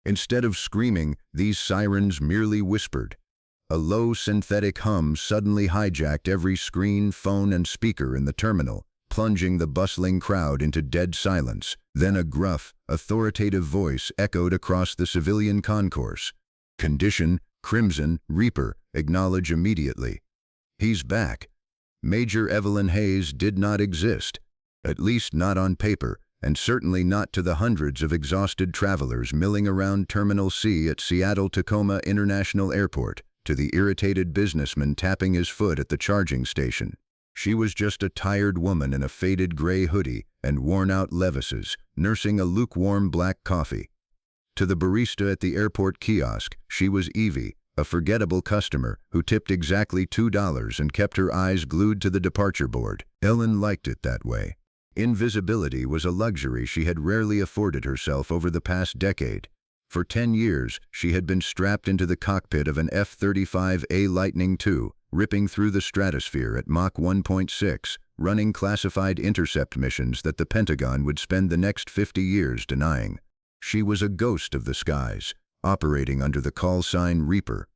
Instead of screaming, these sirens merely whispered. A low synthetic hum suddenly hijacked every screen, phone, and speaker in the terminal, plunging the bustling crowd into dead silence. Then a gruff, authoritative voice echoed across the civilian concourse. "Condition, Crimson, Reaper, acknowledge immediately." "He's back." Major Evelyn Hayes did not exist, at least not on paper, and certainly not to the hundreds of exhausted travelers milling around Terminal C at Seattle-Tacoma International Airport, to the irritated businessman tapping his foot at the charging station. She was just a tired woman in a faded gray hoodie and worn-out levises, nursing a lukewarm black coffee. To the barista at the airport kiosk, she was Evie, a forgettable customer who tipped exactly $2 and kept her eyes glued to the departure board. Ellen liked it that way. Invisibility was a luxury she had rarely afforded herself over the past decade. For 10 years, she had been strapped into the cockpit of an F-35A Lightning II, ripping through the stratosphere at Mach 1.6, running classified intercept missions that the Pentagon would spend the next 50 years denying. She was a ghost of the skies, operating under the call sign Reaper.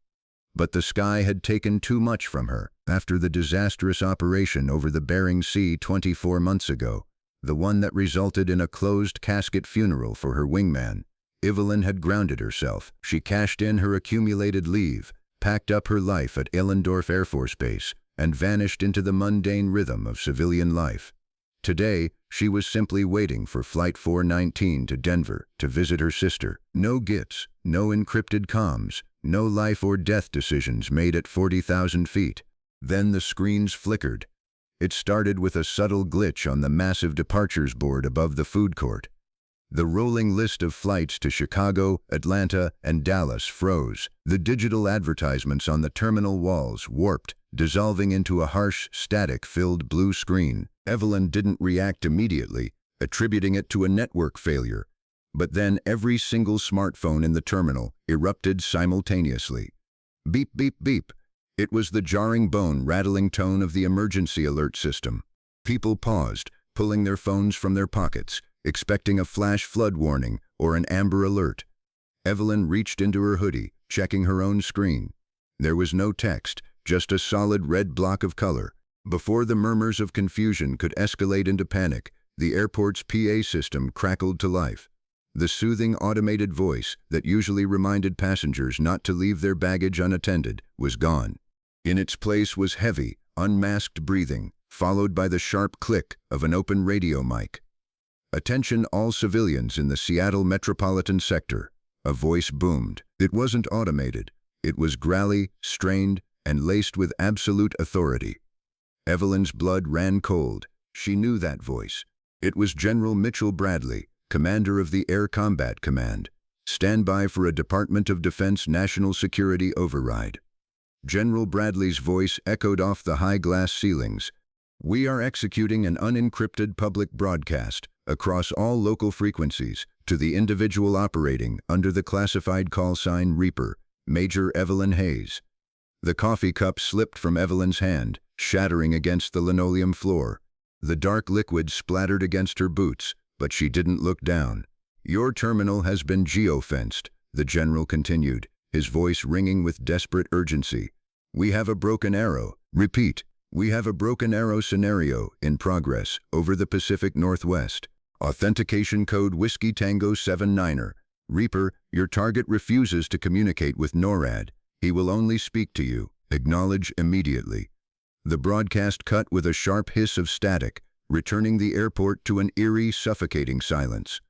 But the sky had taken too much from her. After the disastrous operation over the Bering Sea 24 months ago, the one that resulted in a closed casket funeral for her wingman, Evelyn had grounded herself. She cashed in her accumulated leave, packed up her life at Ehlendorf Air Force Base, and vanished into the mundane rhythm of civilian life. Today, she was simply waiting for Flight 419 to Denver to visit her sister. No GITs, no encrypted comms, no life or death decisions made at 40,000 feet. Then the screens flickered. It started with a subtle glitch on the massive departures board above the food court. The rolling list of flights to Chicago, Atlanta, and Dallas froze. The digital advertisements on the terminal walls warped, dissolving into a harsh, static-filled blue screen. Evelyn didn't react immediately, attributing it to a network failure. But then every single smartphone in the terminal erupted simultaneously. Beep, beep, beep. It was the jarring bone-rattling tone of the emergency alert system. People paused, pulling their phones from their pockets, expecting a flash flood warning or an amber alert. Evelyn reached into her hoodie, checking her own screen. There was no text, just a solid red block of color. Before the murmurs of confusion could escalate into panic, the airport's PA system crackled to life. The soothing automated voice that usually reminded passengers not to leave their baggage unattended was gone. In its place was heavy, unmasked breathing, followed by the sharp click of an open radio mic. "Attention all civilians in the Seattle metropolitan sector," a voice boomed. It wasn't automated. It was growly, strained, and laced with absolute authority. Evelyn's blood ran cold. She knew that voice. It was General Mitchell Bradley, commander of the Air Combat Command. "Stand by for a Department of Defense national security override." General Bradley's voice echoed off the high glass ceilings. "We are executing an unencrypted public broadcast across all local frequencies to the individual operating under the classified call sign Reaper, Major Evelyn Hayes." The coffee cup slipped from Evelyn's hand, shattering against the linoleum floor. The dark liquid splattered against her boots, but she didn't look down. "Your terminal has been geofenced," the general continued, his voice ringing with desperate urgency. "We have a broken arrow. Repeat, we have a broken arrow scenario in progress over the Pacific Northwest. Authentication code Whiskey Tango 79er. Reaper, your target refuses to communicate with NORAD. He will only speak to you. Acknowledge immediately." The broadcast cut with a sharp hiss of static, returning the airport to an eerie, suffocating silence.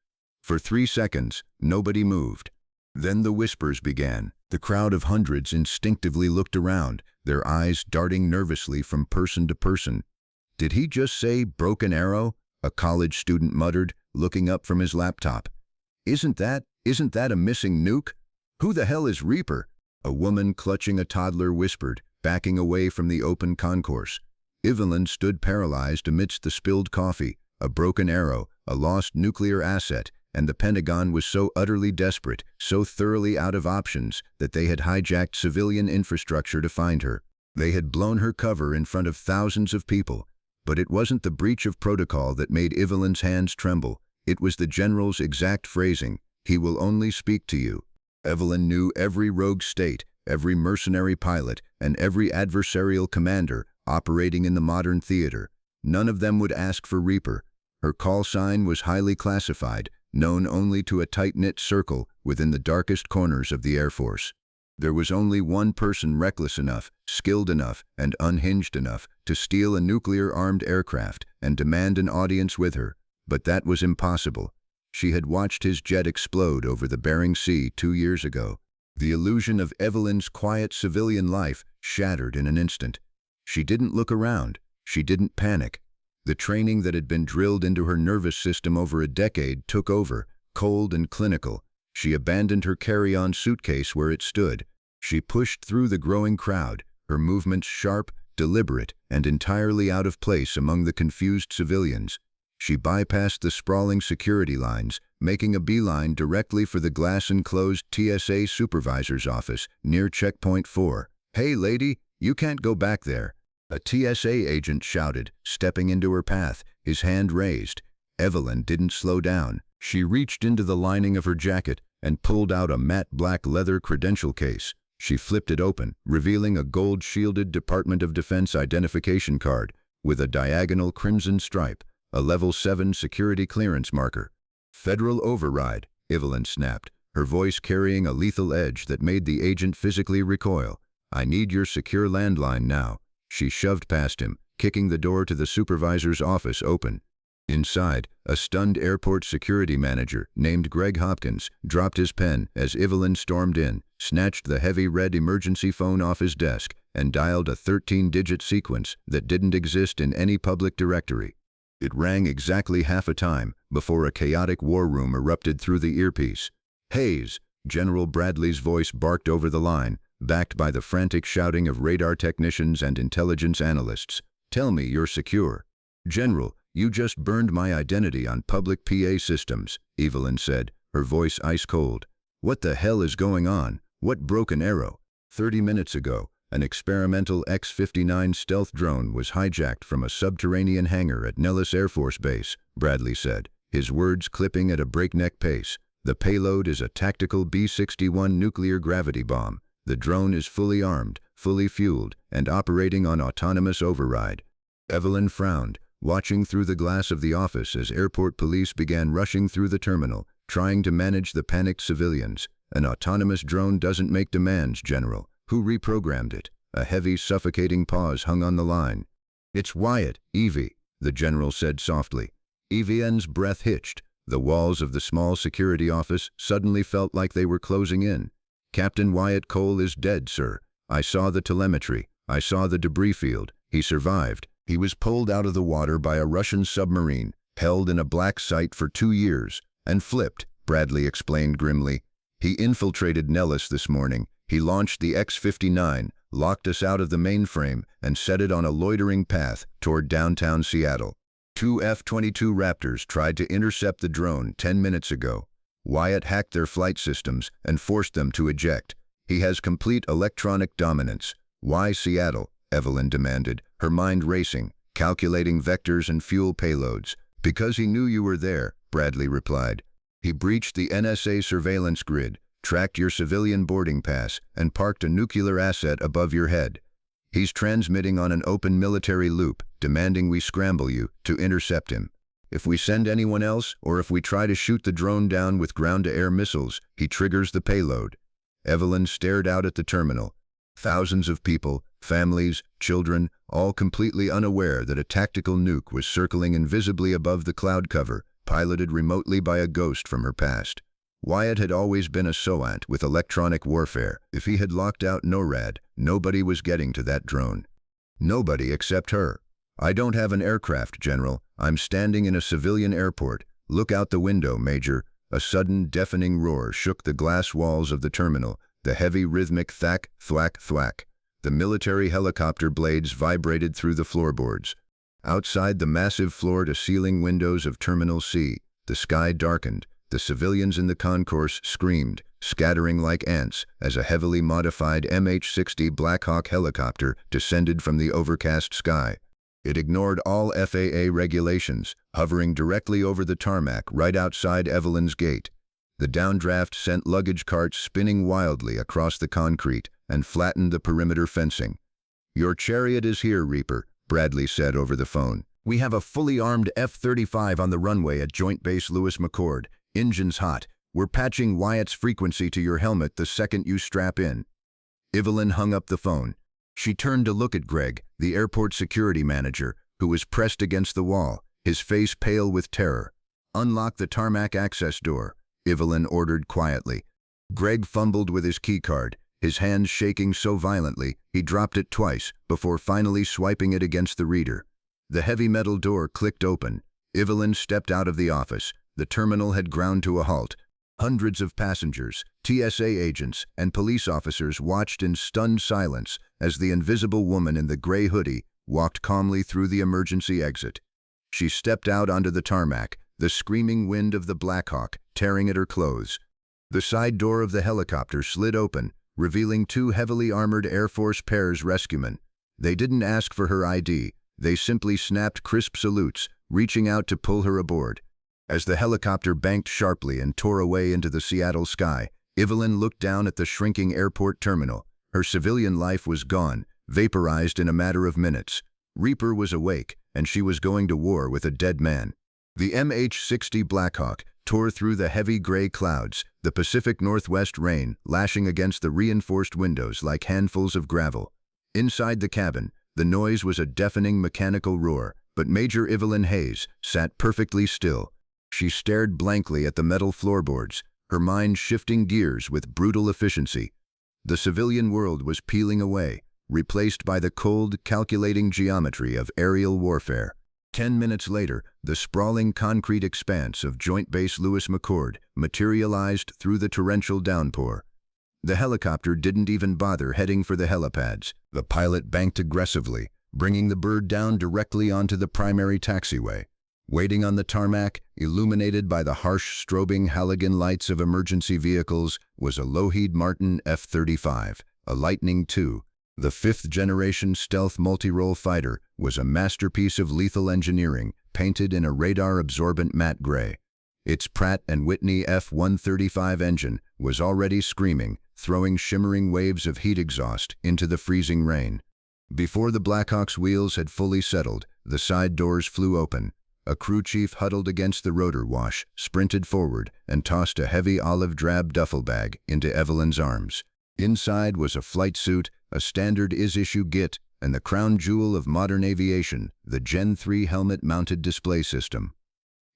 For 3 seconds, nobody moved. Then the whispers began. The crowd of hundreds instinctively looked around, their eyes darting nervously from person to person. "Did he just say broken arrow?" a college student muttered, looking up from his laptop. Isn't that a missing nuke? Who the hell is Reaper?" a woman clutching a toddler whispered, backing away from the open concourse. Evelyn stood paralyzed amidst the spilled coffee, a broken arrow, a lost nuclear asset, and the Pentagon was so utterly desperate, so thoroughly out of options, that they had hijacked civilian infrastructure to find her. They had blown her cover in front of thousands of people. But it wasn't the breach of protocol that made Evelyn's hands tremble. It was the general's exact phrasing. He will only speak to you. Evelyn knew every rogue state, every mercenary pilot, and every adversarial commander operating in the modern theater. None of them would ask for Reaper. Her call sign was highly classified, known only to a tight-knit circle within the darkest corners of the Air Force. There was only one person reckless enough, skilled enough, and unhinged enough to steal a nuclear-armed aircraft and demand an audience with her, but that was impossible. She had watched his jet explode over the Bering Sea 2 years ago. The illusion of Evelyn's quiet civilian life shattered in an instant. She didn't look around. She didn't panic. The training that had been drilled into her nervous system over a decade took over, cold and clinical. She abandoned her carry-on suitcase where it stood. She pushed through the growing crowd, her movements sharp, deliberate, and entirely out of place among the confused civilians. She bypassed the sprawling security lines, making a beeline directly for the glass-enclosed TSA supervisor's office near Checkpoint 4. "Hey, lady, you can't go back there," a TSA agent shouted, stepping into her path, his hand raised. Evelyn didn't slow down. She reached into the lining of her jacket and pulled out a matte black leather credential case. She flipped it open, revealing a gold-shielded Department of Defense identification card with a diagonal crimson stripe, a Level 7 security clearance marker. "Federal override," Evelyn snapped, her voice carrying a lethal edge that made the agent physically recoil. "I need your secure landline now." She shoved past him, kicking the door to the supervisor's office open. Inside, a stunned airport security manager named Greg Hopkins dropped his pen as Evelyn stormed in, snatched the heavy red emergency phone off his desk, and dialed a 13-digit sequence that didn't exist in any public directory. It rang exactly half a time before a chaotic war room erupted through the earpiece. "Hayes," General Bradley's voice barked over the line, backed by the frantic shouting of radar technicians and intelligence analysts. "Tell me you're secure." "General, you just burned my identity on public PA systems," Evelyn said, her voice ice-cold. "What the hell is going on? What broken arrow?" 30 minutes ago, an experimental X-59 stealth drone was hijacked from a subterranean hangar at Nellis Air Force Base, Bradley said, his words clipping at a breakneck pace. "The payload is a tactical B-61 nuclear gravity bomb. The drone is fully armed, fully fueled, and operating on autonomous override." Evelyn frowned, watching through the glass of the office as airport police began rushing through the terminal, trying to manage the panicked civilians. "An autonomous drone doesn't make demands, General. Who reprogrammed it?" A heavy, suffocating pause hung on the line. "It's Wyatt, Evie," the general said softly. Evian's breath hitched. The walls of the small security office suddenly felt like they were closing in. "Captain Wyatt Cole is dead, sir. I saw the telemetry. I saw the debris field. He survived. He was pulled out of the water by a Russian submarine, held in a black site for 2 years, and flipped," Bradley explained grimly. "He infiltrated Nellis this morning. He launched the X-59, locked us out of the mainframe, and set it on a loitering path toward downtown Seattle. 2 F-22 Raptors tried to intercept the drone 10 minutes ago. Wyatt hacked their flight systems and forced them to eject. He has complete electronic dominance." "Why Seattle?" Evelyn demanded, her mind racing, calculating vectors and fuel payloads. "Because he knew you were there," Bradley replied. "He breached the NSA surveillance grid, tracked your civilian boarding pass, and parked a nuclear asset above your head. He's transmitting on an open military loop, demanding we scramble you to intercept him. If we send anyone else, or if we try to shoot the drone down with ground-to-air missiles, he triggers the payload." Evelyn stared out at the terminal. Thousands of people, families, children, all completely unaware that a tactical nuke was circling invisibly above the cloud cover, piloted remotely by a ghost from her past. Wyatt had always been a SOANT with electronic warfare. If he had locked out NORAD, nobody was getting to that drone. Nobody except her. "I don't have an aircraft, General. I'm standing in a civilian airport. Look out the window, Major." A sudden, deafening roar shook the glass walls of the terminal, the heavy rhythmic thack, thwack, thwack. The military helicopter blades vibrated through the floorboards. Outside the massive floor-to-ceiling windows of Terminal C, the sky darkened. The civilians in the concourse screamed, scattering like ants, as a heavily modified MH-60 Black Hawk helicopter descended from the overcast sky. It ignored all FAA regulations, hovering directly over the tarmac right outside Evelyn's gate. The downdraft sent luggage carts spinning wildly across the concrete and flattened the perimeter fencing. "Your chariot is here, Reaper," Bradley said over the phone. "We have a fully armed F-35 on the runway at Joint Base Lewis McChord. Engine's hot. We're patching Wyatt's frequency to your helmet the second you strap in." Evelyn hung up the phone. She turned to look at Greg, the airport security manager, who was pressed against the wall, his face pale with terror. "Unlock the tarmac access door," Evelyn ordered quietly. Greg fumbled with his keycard, his hands shaking so violently he dropped it twice before finally swiping it against the reader. The heavy metal door clicked open. Evelyn stepped out of the office. The terminal had ground to a halt. Hundreds of passengers, TSA agents, and police officers watched in stunned silence as the invisible woman in the gray hoodie walked calmly through the emergency exit. She stepped out onto the tarmac, the screaming wind of the Black Hawk tearing at her clothes. The side door of the helicopter slid open, revealing two heavily armored Air Force pairs rescuemen. They didn't ask for her ID. They simply snapped crisp salutes, reaching out to pull her aboard. As the helicopter banked sharply and tore away into the Seattle sky, Evelyn looked down at the shrinking airport terminal. Her civilian life was gone, vaporized in a matter of minutes. Reaper was awake, and she was going to war with a dead man. The MH-60 Blackhawk tore through the heavy gray clouds, the Pacific Northwest rain lashing against the reinforced windows like handfuls of gravel. Inside the cabin, the noise was a deafening mechanical roar, but Major Evelyn Hayes sat perfectly still. She stared blankly at the metal floorboards, her mind shifting gears with brutal efficiency. The civilian world was peeling away, replaced by the cold, calculating geometry of aerial warfare. 10 minutes later, the sprawling concrete expanse of Joint Base Lewis McChord materialized through the torrential downpour. The helicopter didn't even bother heading for the helipads. The pilot banked aggressively, bringing the bird down directly onto the primary taxiway. Waiting on the tarmac, illuminated by the harsh strobing halogen lights of emergency vehicles, was a Lockheed Martin F-35, a Lightning II. The fifth-generation stealth multi-role fighter was a masterpiece of lethal engineering, painted in a radar-absorbent matte gray. Its Pratt & Whitney F-135 engine was already screaming, throwing shimmering waves of heat exhaust into the freezing rain. Before the Blackhawk's wheels had fully settled, the side doors flew open. A crew chief huddled against the rotor wash, sprinted forward, and tossed a heavy olive-drab duffel bag into Evelyn's arms. Inside was a flight suit, a standard is-issue GIT, and the crown jewel of modern aviation, the Gen 3 helmet-mounted display system.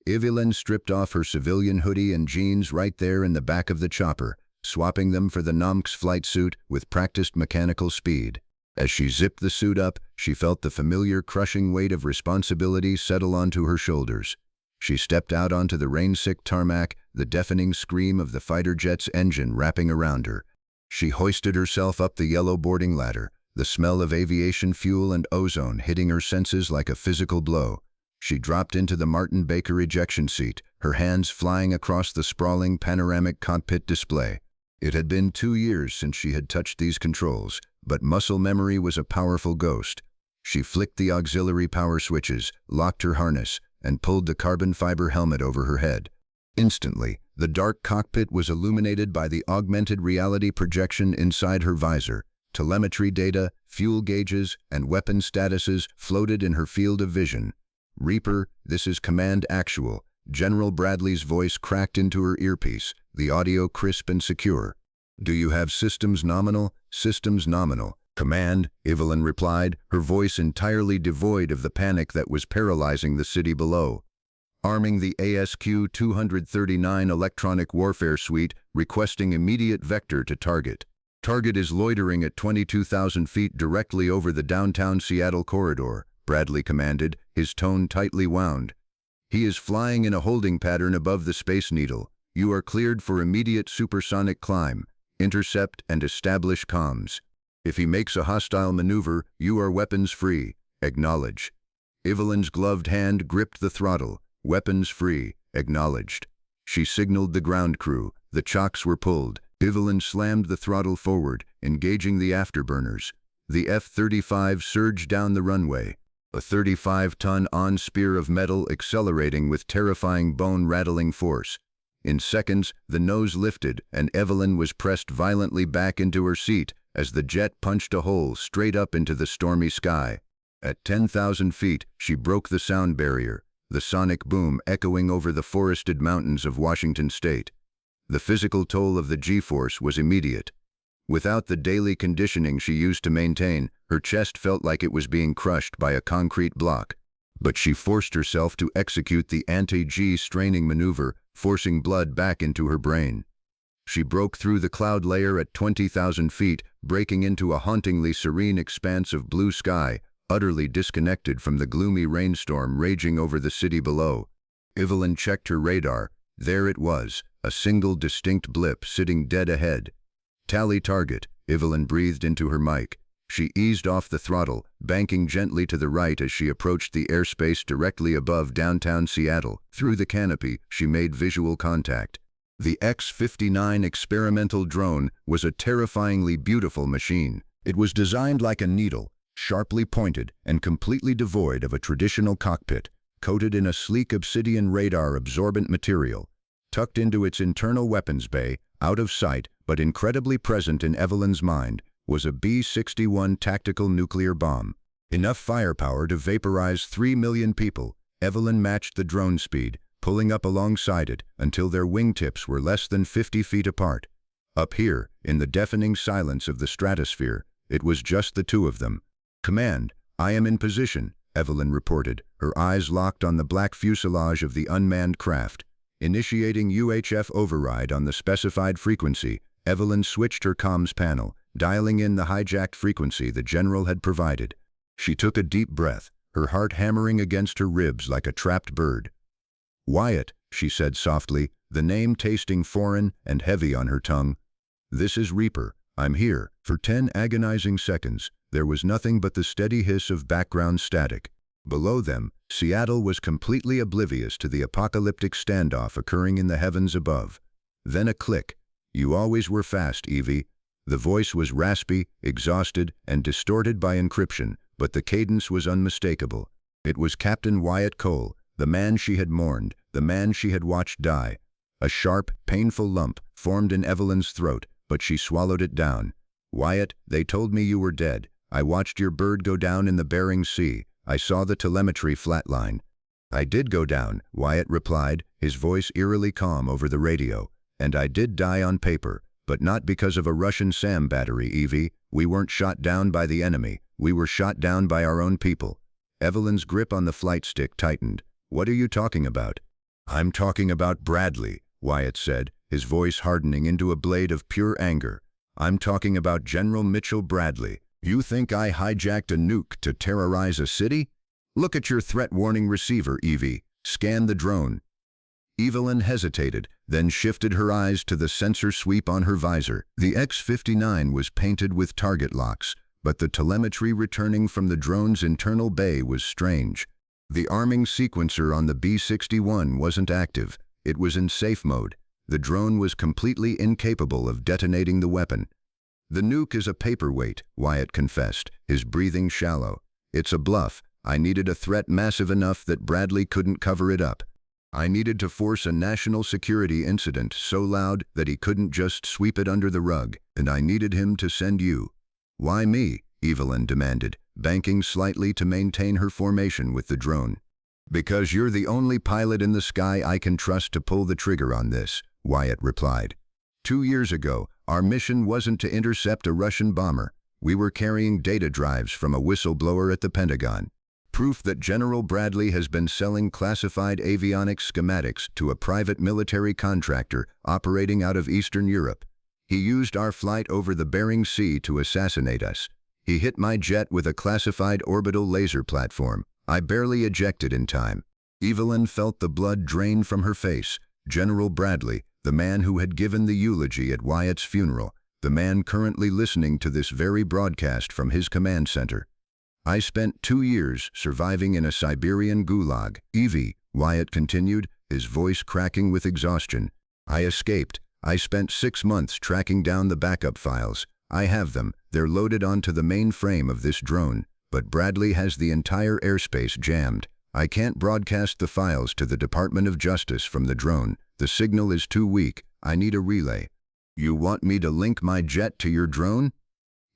Evelyn stripped off her civilian hoodie and jeans right there in the back of the chopper, swapping them for the NOMX flight suit with practiced mechanical speed. As she zipped the suit up, she felt the familiar crushing weight of responsibility settle onto her shoulders. She stepped out onto the rain-sick tarmac, the deafening scream of the fighter jet's engine wrapping around her. She hoisted herself up the yellow boarding ladder, the smell of aviation fuel and ozone hitting her senses like a physical blow. She dropped into the Martin Baker ejection seat, her hands flying across the sprawling panoramic cockpit display. It had been 2 years since she had touched these controls, but muscle memory was a powerful ghost. She flicked the auxiliary power switches, locked her harness, and pulled the carbon fiber helmet over her head. Instantly, the dark cockpit was illuminated by the augmented reality projection inside her visor. Telemetry data, fuel gauges, and weapon statuses floated in her field of vision. "Reaper, this is Command Actual." General Bradley's voice cracked into her earpiece, the audio crisp and secure. "Do you have systems nominal?" "Systems nominal." "Command," Evelyn replied, her voice entirely devoid of the panic that was paralyzing the city below. "Arming the ASQ-239 electronic warfare suite, requesting immediate vector to target. Target is loitering at 22,000 feet directly over the downtown Seattle corridor," Bradley commanded, his tone tightly wound. "He is flying in a holding pattern above the Space Needle. You are cleared for immediate supersonic climb. Intercept and establish comms. If he makes a hostile maneuver, you are weapons free. Acknowledge." Evelyn's gloved hand gripped the throttle. "Weapons free. Acknowledged." She signaled the ground crew. The chocks were pulled. Evelyn slammed the throttle forward, engaging the afterburners. The F-35 surged down the runway, a 35-ton spear of metal accelerating with terrifying bone-rattling force. In seconds, the nose lifted, and Evelyn was pressed violently back into her seat as the jet punched a hole straight up into the stormy sky. At 10,000 feet, she broke the sound barrier, the sonic boom echoing over the forested mountains of Washington state. The physical toll of the G-force was immediate. Without the daily conditioning she used to maintain, her chest felt like it was being crushed by a concrete block. But she forced herself to execute the anti-G straining maneuver, forcing blood back into her brain. She broke through the cloud layer at 20,000 feet, breaking into a hauntingly serene expanse of blue sky, utterly disconnected from the gloomy rainstorm raging over the city below. Evelyn checked her radar. There it was, a single distinct blip sitting dead ahead. "Tally target," Evelyn breathed into her mic. She eased off the throttle, banking gently to the right as she approached the airspace directly above downtown Seattle. Through the canopy, she made visual contact. The X-59 experimental drone was a terrifyingly beautiful machine. It was designed like a needle, sharply pointed and completely devoid of a traditional cockpit, coated in a sleek obsidian radar-absorbent material. Tucked into its internal weapons bay, out of sight but incredibly present in Evelyn's mind, was a B-61 tactical nuclear bomb. Enough firepower to vaporize 3 million people. Evelyn matched the drone speed, pulling up alongside it until their wingtips were less than 50 feet apart. Up here, in the deafening silence of the stratosphere, it was just the two of them. "Command, I am in position," Evelyn reported, her eyes locked on the black fuselage of the unmanned craft. Initiating UHF override on the specified frequency, Evelyn switched her comms panel, dialing in the hijacked frequency the general had provided. She took a deep breath, her heart hammering against her ribs like a trapped bird. "Wyatt," she said softly, the name tasting foreign and heavy on her tongue. "This is Reaper. I'm here." For 10 agonizing seconds, there was nothing but the steady hiss of background static. Below them, Seattle was completely oblivious to the apocalyptic standoff occurring in the heavens above. Then a click. "You always were fast, Evie." The voice was raspy, exhausted, and distorted by encryption, but the cadence was unmistakable. It was Captain Wyatt Cole, the man she had mourned, the man she had watched die. A sharp, painful lump formed in Evelyn's throat, but she swallowed it down. "Wyatt, they told me you were dead. I watched your bird go down in the Bering Sea. I saw the telemetry flatline." "I did go down," Wyatt replied, his voice eerily calm over the radio. "And I did die on paper, but not because of a Russian SAM battery, Evie. We weren't shot down by the enemy. We were shot down by our own people." Evelyn's grip on the flight stick tightened. "What are you talking about?" "I'm talking about Bradley," Wyatt said, his voice hardening into a blade of pure anger. "I'm talking about General Mitchell Bradley. You think I hijacked a nuke to terrorize a city? Look at your threat warning receiver, Evie. Scan the drone." Evelyn hesitated, then shifted her eyes to the sensor sweep on her visor. The X-59 was painted with target locks, but the telemetry returning from the drone's internal bay was strange. The arming sequencer on the B-61 wasn't active. It was in safe mode. The drone was completely incapable of detonating the weapon. "The nuke is a paperweight," Wyatt confessed, his breathing shallow. "It's a bluff. I needed a threat massive enough that Bradley couldn't cover it up. I needed to force a national security incident so loud that he couldn't just sweep it under the rug, and I needed him to send you." "Why me?" Evelyn demanded, banking slightly to maintain her formation with the drone. "Because you're the only pilot in the sky I can trust to pull the trigger on this," Wyatt replied. 2 years ago, our mission wasn't to intercept a Russian bomber. We were carrying data drives from a whistleblower at the Pentagon. Proof that General Bradley has been selling classified avionics schematics to a private military contractor operating out of Eastern Europe. He used our flight over the Bering Sea to assassinate us. He hit my jet with a classified orbital laser platform. I barely ejected in time. Evelyn felt the blood drain from her face. General Bradley, the man who had given the eulogy at Wyatt's funeral, the man currently listening to this very broadcast from his command center. "I spent 2 years surviving in a Siberian gulag, Evie," Wyatt continued, his voice cracking with exhaustion. "I escaped. I spent 6 months tracking down the backup files. I have them. They're loaded onto the mainframe of this drone, but Bradley has the entire airspace jammed. I can't broadcast the files to the Department of Justice from the drone. The signal is too weak. I need a relay. You want me to link my jet to your drone?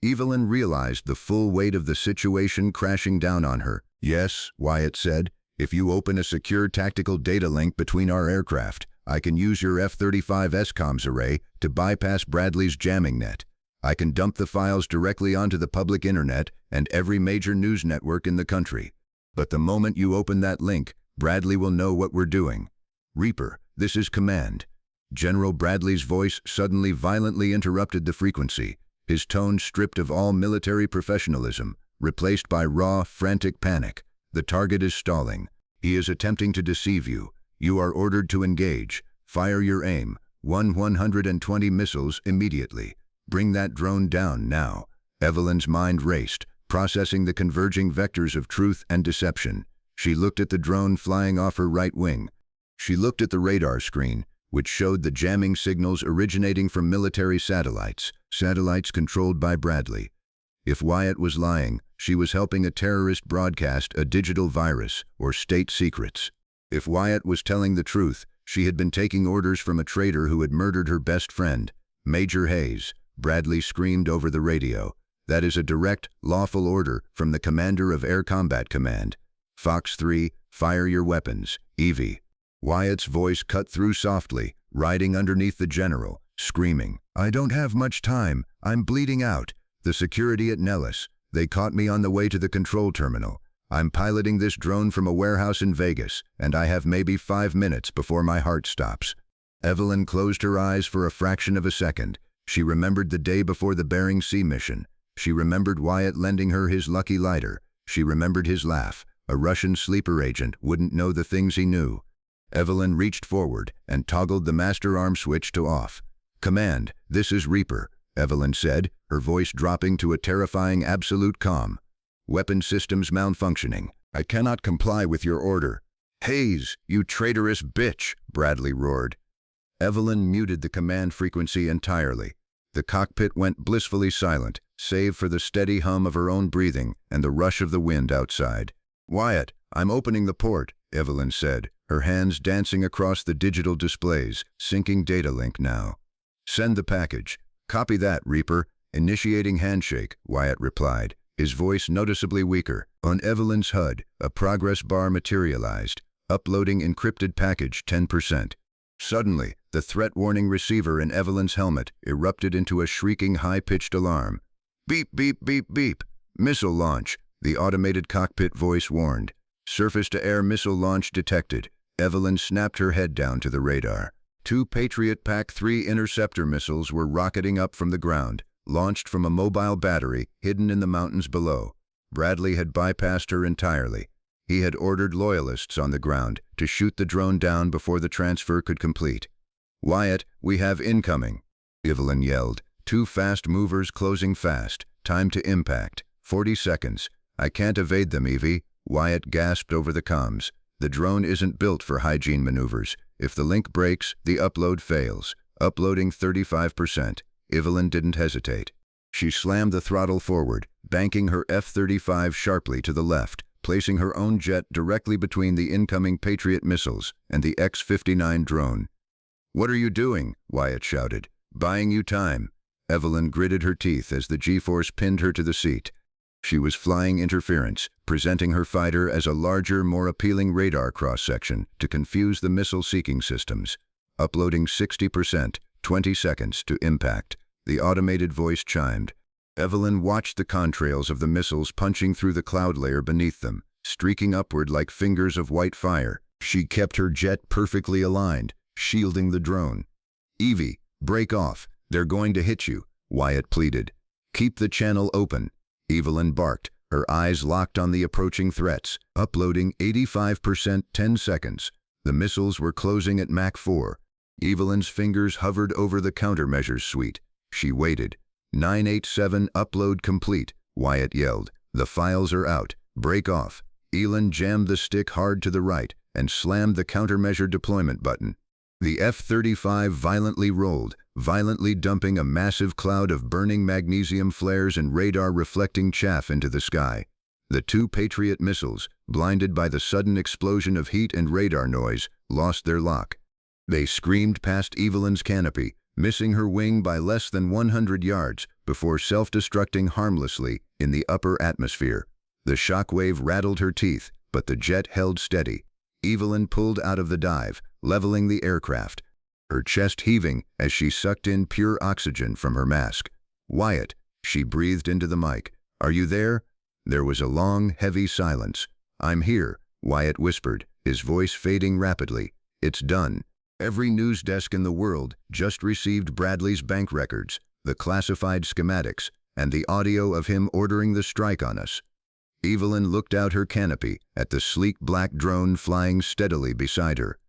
Evelyn realized the full weight of the situation crashing down on her. Yes, Wyatt said. If you open a secure tactical data link between our aircraft, I can use your F-35's comms array to bypass Bradley's jamming net. I can dump the files directly onto the public internet and every major news network in the country. But the moment you open that link, Bradley will know what we're doing. Reaper, this is command. General Bradley's voice suddenly violently interrupted the frequency, his tone stripped of all military professionalism, replaced by raw, frantic panic. The target is stalling. He is attempting to deceive you. You are ordered to engage. Fire your aim. 120 missiles immediately. Bring that drone down now. Evelyn's mind raced, processing the converging vectors of truth and deception. She looked at the drone flying off her right wing. She looked at the radar screen, which showed the jamming signals originating from military satellites controlled by Bradley. If Wyatt was lying, she was helping a terrorist broadcast a digital virus or state secrets. If Wyatt was telling the truth, she had been taking orders from a traitor who had murdered her best friend, Major Hayes. Bradley screamed over the radio. That is a direct, lawful order from the commander of Air Combat Command. Fox 3, fire your weapons, Evie. Wyatt's voice cut through softly, riding underneath the general, screaming, I don't have much time. I'm bleeding out. The security at Nellis. They caught me on the way to the control terminal. I'm piloting this drone from a warehouse in Vegas, and I have maybe 5 minutes before my heart stops. Evelyn closed her eyes for a fraction of a second. She remembered the day before the Bering Sea mission. She remembered Wyatt lending her his lucky lighter. She remembered his laugh. A Russian sleeper agent wouldn't know the things he knew. Evelyn reached forward and toggled the master arm switch to off. Command, this is Reaper, Evelyn said, her voice dropping to a terrifying absolute calm. Weapon systems malfunctioning. I cannot comply with your order. Hayes, you traitorous bitch, Bradley roared. Evelyn muted the command frequency entirely. The cockpit went blissfully silent, save for the steady hum of her own breathing and the rush of the wind outside. Wyatt, I'm opening the port, Evelyn said, her hands dancing across the digital displays, syncing data link now. Send the package. Copy that, Reaper. Initiating handshake, Wyatt replied, his voice noticeably weaker. On Evelyn's HUD, a progress bar materialized. Uploading encrypted package 10%. Suddenly, the threat warning receiver in Evelyn's helmet erupted into a shrieking high-pitched alarm. Beep, beep, beep, beep. Missile launch, the automated cockpit voice warned. Surface-to-air missile launch detected. Evelyn snapped her head down to the radar. 2 Patriot PAC-3 interceptor missiles were rocketing up from the ground, launched from a mobile battery hidden in the mountains below. Bradley had bypassed her entirely. He had ordered loyalists on the ground to shoot the drone down before the transfer could complete. Wyatt, we have incoming, Evelyn yelled. 2 fast movers closing fast. Time to impact. 40 seconds. I can't evade them, Evie, Wyatt gasped over the comms. The drone isn't built for hygiene maneuvers. If the link breaks, the upload fails. Uploading 35%. Evelyn didn't hesitate. She slammed the throttle forward, banking her F-35 sharply to the left, placing her own jet directly between the incoming Patriot missiles and the X-59 drone. What are you doing? Wyatt shouted. Buying you time. Evelyn gritted her teeth as the G-force pinned her to the seat. She was flying interference, presenting her fighter as a larger, more appealing radar cross-section to confuse the missile-seeking systems. Uploading 60%, 20 seconds to impact. The automated voice chimed. Evelyn watched the contrails of the missiles punching through the cloud layer beneath them, streaking upward like fingers of white fire. She kept her jet perfectly aligned, shielding the drone. Evie, break off. They're going to hit you, Wyatt pleaded. Keep the channel open. Evelyn barked, her eyes locked on the approaching threats. Uploading 85%, 10 seconds. The missiles were closing at Mach 4. Evelyn's fingers hovered over the countermeasures suite. She waited. 987 upload complete, Wyatt yelled. The files are out. Break off. Evelyn jammed the stick hard to the right and slammed the countermeasure deployment button. The F-35 violently rolled, violently dumping a massive cloud of burning magnesium flares and radar-reflecting chaff into the sky. The 2 Patriot missiles, blinded by the sudden explosion of heat and radar noise, lost their lock. They screamed past Evelyn's canopy, missing her wing by less than 100 yards before self-destructing harmlessly in the upper atmosphere. The shockwave rattled her teeth, but the jet held steady. Evelyn pulled out of the dive, leveling the aircraft, her chest heaving as she sucked in pure oxygen from her mask. "Wyatt," she breathed into the mic. "Are you there?" There was a long, heavy silence. "I'm here," Wyatt whispered, his voice fading rapidly. "It's done. Every news desk in the world just received Bradley's bank records, the classified schematics, and the audio of him ordering the strike on us." Evelyn looked out her canopy at the sleek black drone flying steadily beside her.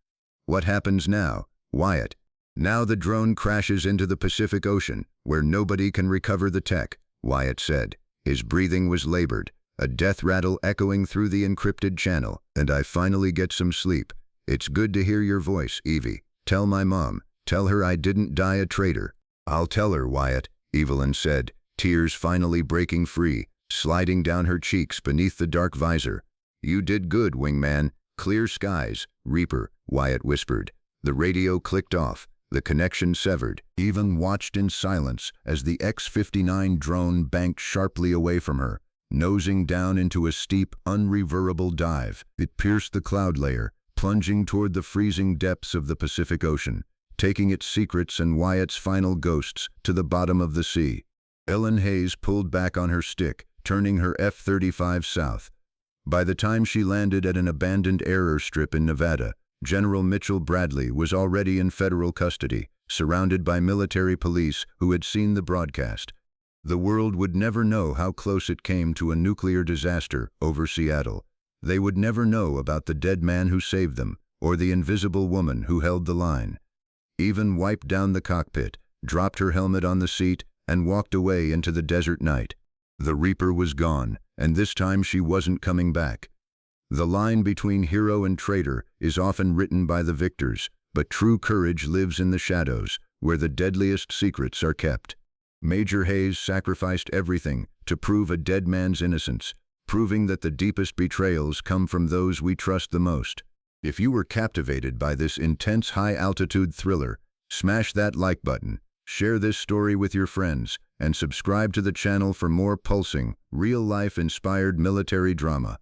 "What happens now, Wyatt?" "Now the drone crashes into the Pacific Ocean, where nobody can recover the tech," Wyatt said. His breathing was labored, a death rattle echoing through the encrypted channel. "And I finally get some sleep. It's good to hear your voice, Evie. Tell my mom. Tell her I didn't die a traitor." "I'll tell her, Wyatt," Evelyn said, tears finally breaking free, sliding down her cheeks beneath the dark visor. "You did good, wingman. Clear skies, Reaper," Wyatt whispered. The radio clicked off, the connection severed. Evelyn watched in silence as the X-59 drone banked sharply away from her, nosing down into a steep, unreversible dive. It pierced the cloud layer, plunging toward the freezing depths of the Pacific Ocean, taking its secrets and Wyatt's final ghosts to the bottom of the sea. Ellen Hayes pulled back on her stick, turning her F-35 south. By the time she landed at an abandoned airstrip in Nevada, General Mitchell Bradley was already in federal custody, surrounded by military police who had seen the broadcast. The world would never know how close it came to a nuclear disaster over Seattle. They would never know about the dead man who saved them, or the invisible woman who held the line. Eve wiped down the cockpit, dropped her helmet on the seat, and walked away into the desert night. The Reaper was gone, and this time she wasn't coming back. The line between hero and traitor is often written by the victors, but true courage lives in the shadows, where the deadliest secrets are kept. Major Hayes sacrificed everything to prove a dead man's innocence, proving that the deepest betrayals come from those we trust the most. If you were captivated by this intense high-altitude thriller, smash that like button, share this story with your friends, and subscribe to the channel for more pulsing, real-life inspired military drama.